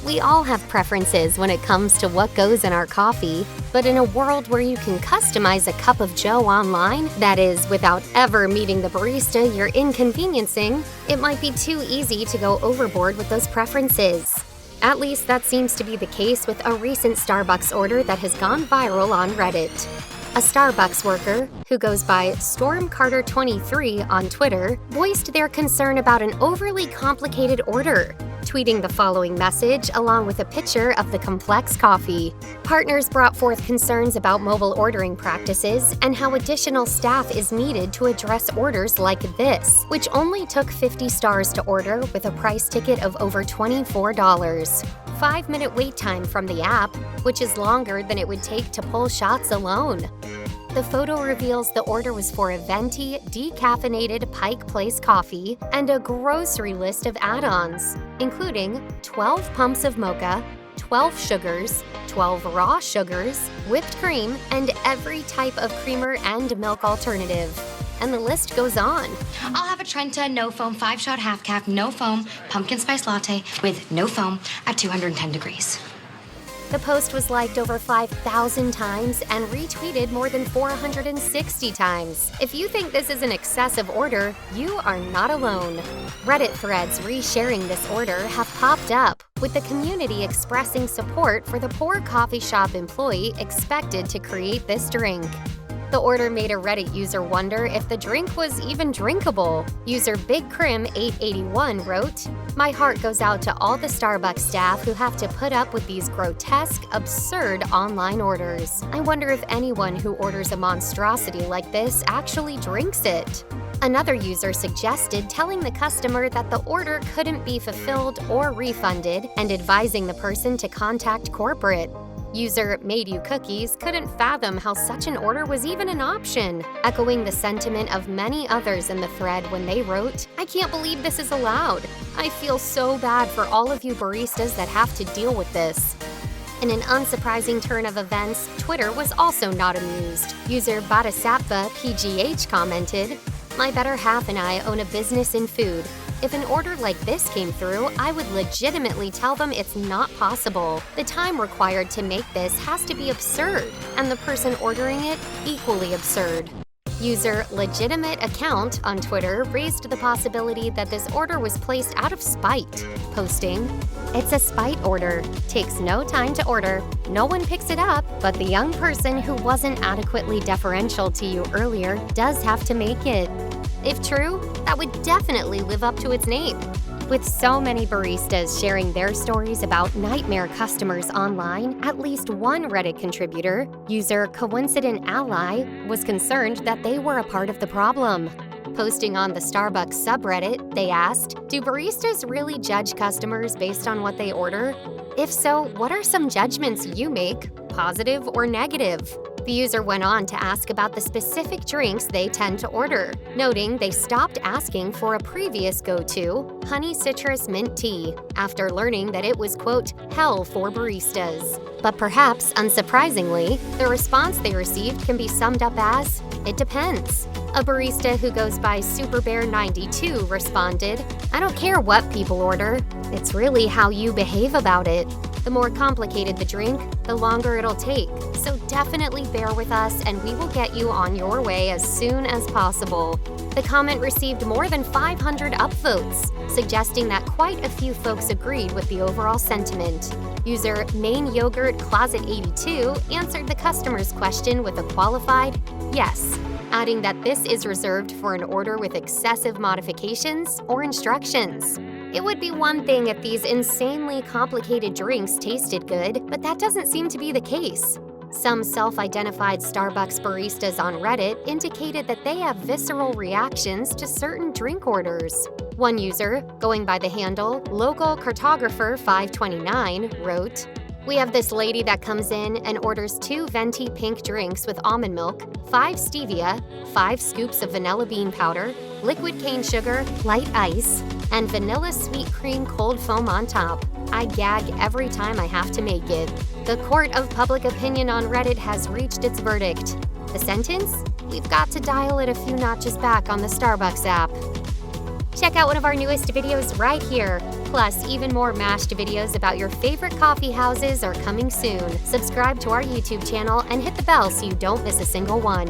We all have preferences when it comes to what goes in our coffee, but in a world where you can customize a cup of joe online, that is, without ever meeting the barista you're inconveniencing, it might be too easy to go overboard with those preferences. At least that seems to be the case with a recent Starbucks order that has gone viral on Reddit. A Starbucks worker, who goes by StormCarter23 on Twitter, voiced their concern about an overly complicated order, tweeting the following message along with a picture of the complex coffee. Partners brought forth concerns about mobile ordering practices and how additional staff is needed to address orders like this, which only took 50 stars to order with a price ticket of over $24. 5-minute wait time from the app, which is longer than it would take to pull shots alone. The photo reveals the order was for a venti, decaffeinated Pike Place coffee and a grocery list of add-ons, including 12 pumps of mocha, 12 sugars, 12 raw sugars, whipped cream, and every type of creamer and milk alternative. And the list goes on. I'll have a Trenta no foam 5-shot half cap, no foam, pumpkin spice latte with no foam at 210 degrees. The post was liked over 5,000 times and retweeted more than 460 times. If you think this is an excessive order, you are not alone. Reddit threads resharing this order have popped up, with the community expressing support for the poor coffee shop employee expected to create this drink. The order made a Reddit user wonder if the drink was even drinkable. User BigCrim881 wrote, "My heart goes out to all the Starbucks staff who have to put up with these grotesque, absurd online orders. I wonder if anyone who orders a monstrosity like this actually drinks it." Another user suggested telling the customer that the order couldn't be fulfilled or refunded and advising the person to contact corporate. User Made You Cookies couldn't fathom how such an order was even an option, echoing the sentiment of many others in the thread when they wrote, "I can't believe this is allowed. I feel so bad for all of you baristas that have to deal with this." In an unsurprising turn of events, Twitter was also not amused. User Badasappa PGH commented, "My better half and I own a business in food. If an order like this came through, I would legitimately tell them it's not possible. The time required to make this has to be absurd, and the person ordering it equally absurd." User Legitimate Account on Twitter raised the possibility that this order was placed out of spite, posting, "It's a spite order. Takes no time to order. No one picks it up, but the young person who wasn't adequately deferential to you earlier does have to make it." If true, that would definitely live up to its name. With so many baristas sharing their stories about nightmare customers online, at least one Reddit contributor, user Coincident Ally, was concerned that they were a part of the problem. Posting on the Starbucks subreddit, they asked, "Do baristas really judge customers based on what they order? If so, what are some judgments you make, positive or negative?" The user went on to ask about the specific drinks they tend to order, noting they stopped asking for a previous go-to, honey citrus mint tea, after learning that it was, quote, hell for baristas. But perhaps unsurprisingly, the response they received can be summed up as, "It depends." A barista who goes by SuperBear92 responded, "I don't care what people order. It's really how you behave about it. The more complicated the drink, the longer it'll take. So definitely bear with us and we will get you on your way as soon as possible." The comment received more than 500 upvotes, suggesting that quite a few folks agreed with the overall sentiment. User Main Yogurt Closet 82 answered the customer's question with a qualified yes, adding that this is reserved for an order with excessive modifications or instructions. It would be one thing if these insanely complicated drinks tasted good, but that doesn't seem to be the case. Some self-identified Starbucks baristas on Reddit indicated that they have visceral reactions to certain drink orders. One user, going by the handle Local Cartographer 529, wrote, "We have this lady that comes in and orders 2 venti pink drinks with almond milk, 5 stevia, 5 scoops of vanilla bean powder, liquid cane sugar, light ice, and vanilla sweet cream cold foam on top. I gag every time I have to make it." The court of public opinion on Reddit has reached its verdict. The sentence? We've got to dial it a few notches back on the Starbucks app. Check out one of our newest videos right here. Plus, even more mashed videos about your favorite coffee houses are coming soon. Subscribe to our YouTube channel and hit the bell so you don't miss a single one.